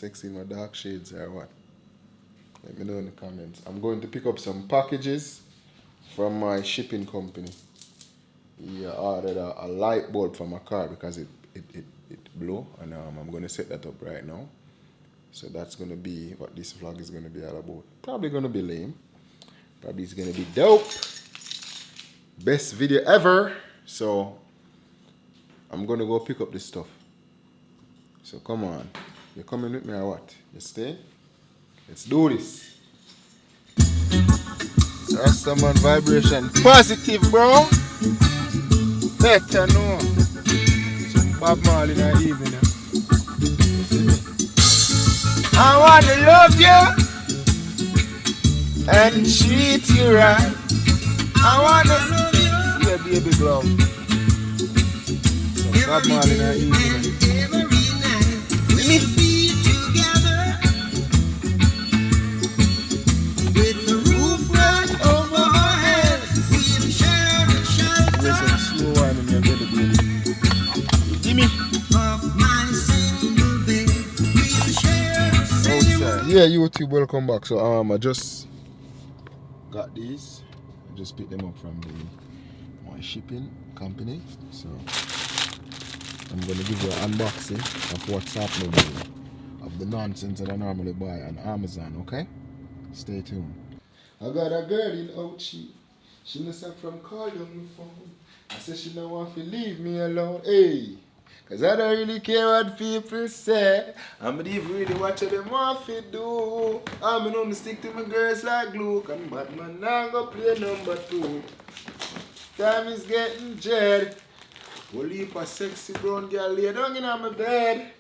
sexy in my dark shades or what? Let me know in the comments. I'm going to pick up some packages from my shipping company. He ordered a light bulb for my car because it blew, and I'm going to set that up right now. So that's going to be what this vlog is going to be all about. Probably going to be lame. Probably it's going to be dope. Best video ever. So I'm going to go pick up this stuff. So come on. You coming with me or what? You stay? Let's do this. Rastaman vibration. Positive, bro. Better know. Some Bob Marley in the evening. I wanna love you and treat you right. I wanna love you. Yeah, baby glove. Some Bob Marley in the evening. Me. With the roof right over our heads, we'll share the shelter. There's some slow wine in your belly, baby. Gimme. Of my single bed, we'll share the same. Yeah, YouTube, welcome back. So I just got these. I just picked them up from my shipping company. So I'm gonna give you an unboxing of what's happening here, of the nonsense that I normally buy on Amazon, okay? Stay tuned. I got a girl in Ochi. She no stop from calling on the phone. I said she don't want to leave me alone. Hey, cause I don't really care what people say. I'm not even really what them want to do. I'm gonna stick to my girls like glue. And Batman now go play number 2. Time is getting jet. We'll leave a sexy brown girl lay down in my bed.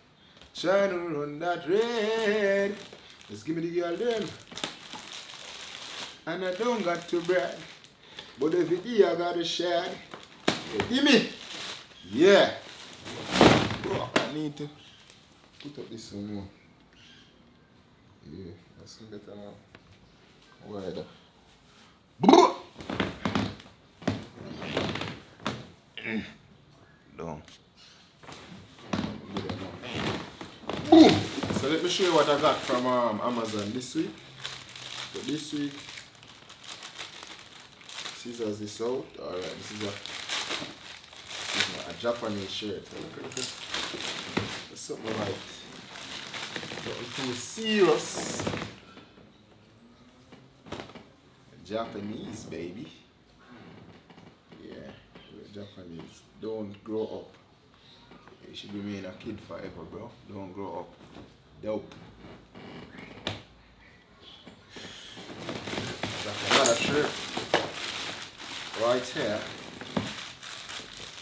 Trying to run that red. Just give me the girl then. And I don't got to brag. But if it is, I got to share. Give me. Yeah. Bro, I need to put up this one more. Yeah, that's better now. Wider. Down. Boom! So let me show you what I got from Amazon this week. So this week, scissors this out. Alright, this is a Japanese shirt. Look. That's something like something serious. Japanese, baby. Yeah, we're Japanese. Don't grow up. You should remain a kid forever, bro. Don't grow up. Dope. That's another shirt. Right here.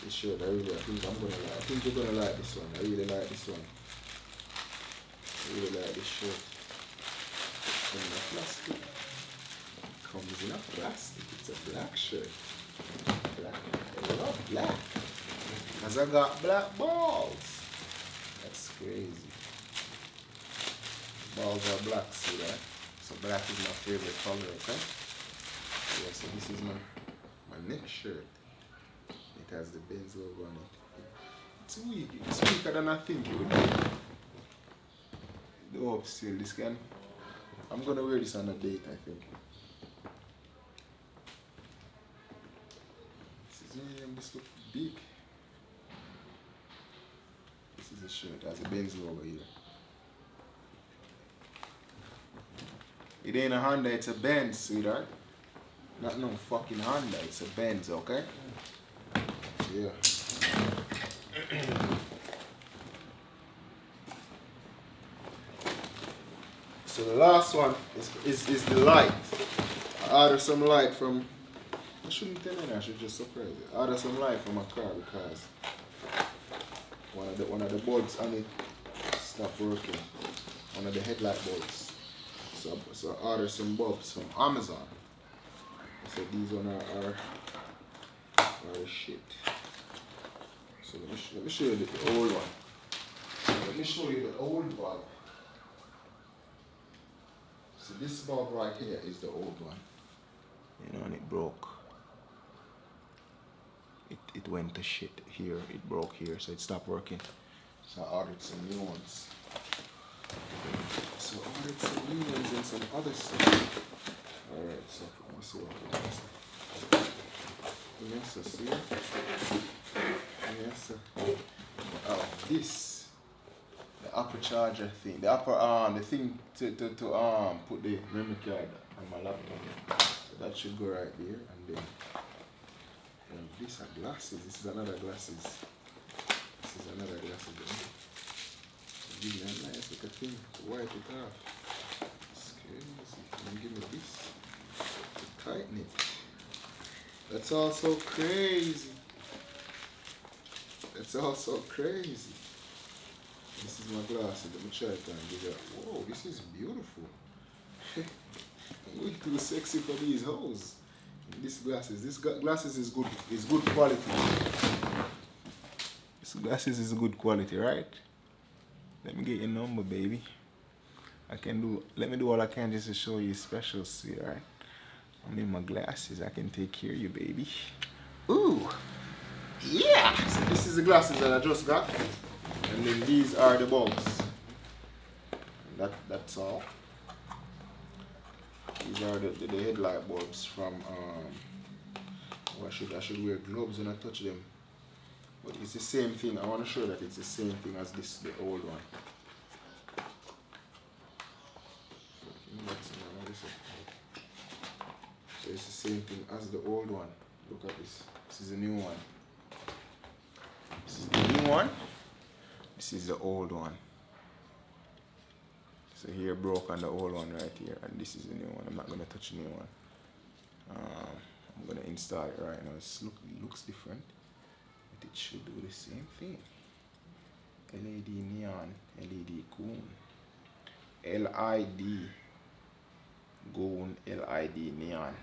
This shirt, I think you're gonna like this one. I really like this one. I really like this shirt. It's in a plastic. Comes in a plastic. It's a black shirt. Black. I love black. Cause I got black balls. That's crazy. Balls are black, see that? So black is my favorite color, okay? Yeah, so this is my next shirt. It has the Benz logo on it. It's weak. It's weaker than I think it would be. Dope still. This can. I'm gonna wear this on a date, I think. This looks big. This is a shirt. It has a Benz logo here. It ain't a Honda, it's a Benz, sweetheart. Not no fucking Honda, it's a Benz, okay? Yeah. So the last one is the light. I ordered some light from. I shouldn't tell you, I should just surprise you. I ordered some light from my car because one of the bulbs on it stopped working. One of the headlight bulbs. So I ordered some bulbs from Amazon. So these one are shit. So let me show you the old one. Let me show you the old bulb. So this bulb right here is the old one. You know, and it broke. It went to shit here. It broke here, so it stopped working. So I ordered some new ones. So I ordered some new ones and some other stuff. Alright, so let's see what it is. Yes, sir, see? Yes, sir. Oh, this. The upper charger thing. The upper the thing to put the memory card on my laptop. So that should go right there, and then these are glasses. This is another glasses. This is another glasses. So give me a nice little thing to wipe it off. It's crazy. And give me this to tighten it. That's also crazy. That's also crazy. This is my glasses. Let me try it and give it. Whoa, this is beautiful. I'm way too sexy for these hoes. This glasses is good. Is good quality. This glasses is good quality, right? Let me get your number, baby. Let me do all I can just to show you special, see, right? I'm in my glasses. I can take care of you, baby. Ooh, yeah. So this is the glasses that I just got, and then these are the bulbs. That's all. These are the headlight bulbs from. Oh, I should wear gloves when I touch them. But it's the same thing. I want to show that it's the same thing as the old one. So it's the same thing as the old one. Look at this. This is the new one. This is the new one. This is the old one. So here broke on the old one right here, and this is the new one. I'm not gonna touch the new one. I'm gonna install it right now. It looks different, but it should do the same thing. LED neon, LED goon, LID goon, LID neon.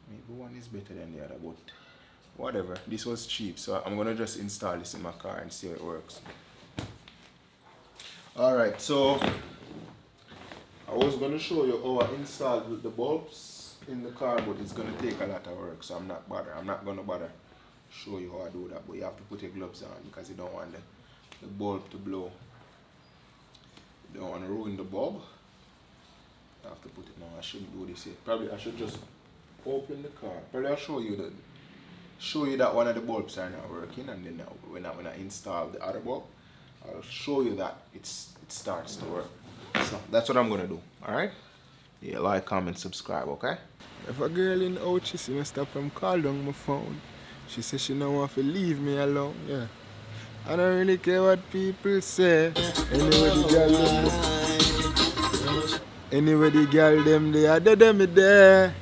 Maybe one is better than the other, but whatever. This was cheap, so I'm gonna just install this in my car and see how it works. Alright, so I was gonna show you how I installed the bulbs in the car, but it's gonna take a lot of work, so I'm not gonna bother show you how I do that, but you have to put your gloves on because you don't want the bulb to blow. You don't want to ruin the bulb. I have to put it now. I shouldn't do this yet. Probably I should just open the car. Probably I'll show you that one of the bulbs are not working, and then when I install the other bulb, I'll show you that it starts to work. So that's what I'm gonna do. Alright? Yeah, like, comment, subscribe, okay? If a girl in Ochi see me stop from calling on my phone, she says she don't want to leave me alone. Yeah. I don't really care what people say. Anyway, the girl them they are dead me there.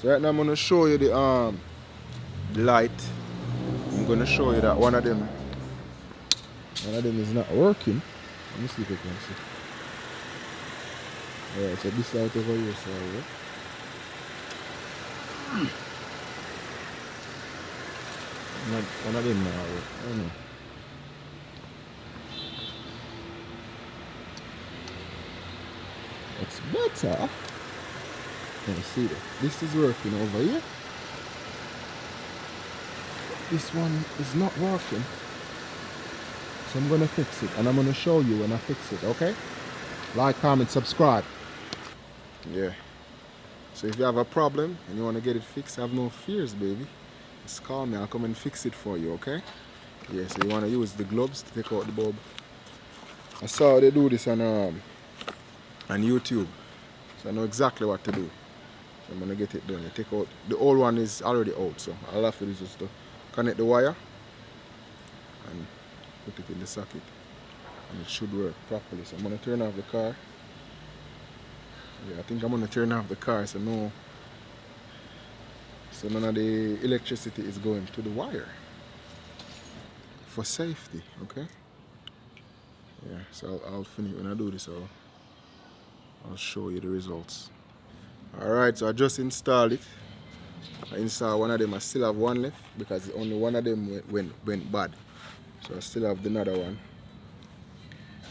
So right now I'm gonna show you the light. I'm gonna show you that one of them is not working. Let me see if I can see. Alright, so this light over here, sorry. One of them now, I don't know. It's better. Can you see that? This is working over here. This one is not working. So I'm gonna fix it, and I'm gonna show you when I fix it, okay? Like, comment, subscribe. Yeah. So if you have a problem and you wanna get it fixed, have no fears, baby. Just call me, I'll come and fix it for you, okay? Yeah, so you wanna use the gloves to take out the bulb. I saw they do this on YouTube. So I know exactly what to do. So I'm gonna get it done. You take out the old one is already out, so all I have to do is just to connect the wire and put it in the socket, and it should work properly. So I'm gonna turn off the car. Yeah, I think I'm gonna turn off the car so none of the electricity is going to the wire for safety. Okay. Yeah. So I'll finish when I do this. I'll show you the results. Alright, so I just installed it. I installed one of them. I still have one left because only one of them went bad. So I still have another one.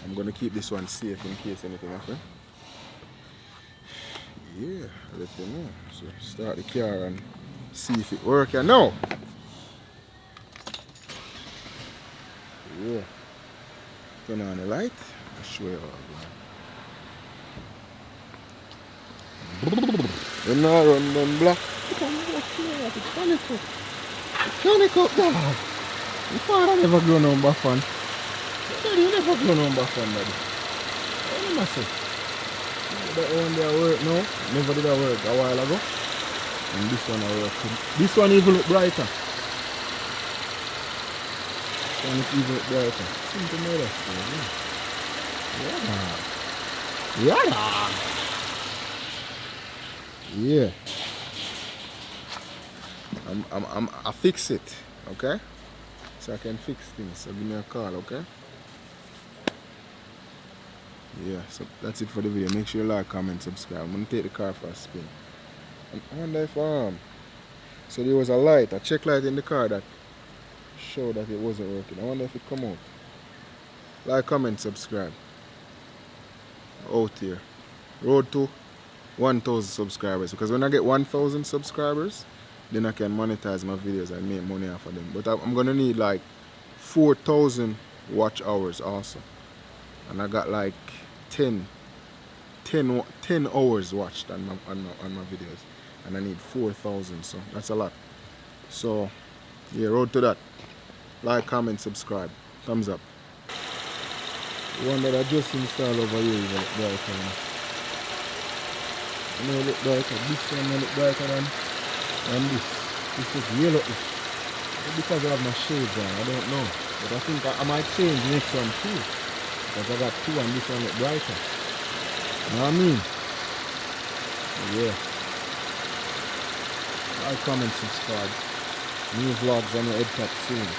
I'm going to keep this one safe in case anything happens. Yeah, I'll let you know. So start the car and see if it works. And now, yeah, turn on the light. I'll show you all, man. You know run them black. Look at me, it's panic up. It's panic up, dog. Your father never grow no buffon. Daddy, you never grow no buffon, daddy. What am I saying? That one there work now. Never did that work a while ago. And this one I work. This one even look brighter. This one even look brighter. Seem to know that stuff, yeah. Yeah. Yeah. I fix it, okay? So I can fix things. So give me a call, okay? Yeah, so that's it for the video. Make sure you like, comment, subscribe. I'm gonna take the car for a spin. I wonder if so there was a light, a check light in the car that showed that it wasn't working. I wonder if it come out. Like, comment, subscribe. Out here. Road to 1,000 subscribers. Because when I get 1,000 subscribers, then I can monetize my videos and make money off of them. But I'm gonna need like 4,000 watch hours also. And I got like 10 hours watched on my videos. And I need 4,000, so that's a lot. So yeah, road to that. Like, comment, subscribe. Thumbs up. The one that I just installed over here is look brighter. You know, look brighter. This one will look brighter than this. This looks yellowish. Because I have my shades on, I don't know. But I think I might change the next one too. Because I got two and this one look brighter. You know what I mean? Yeah. Like, comment, subscribe. New vlogs on the EdTech soon.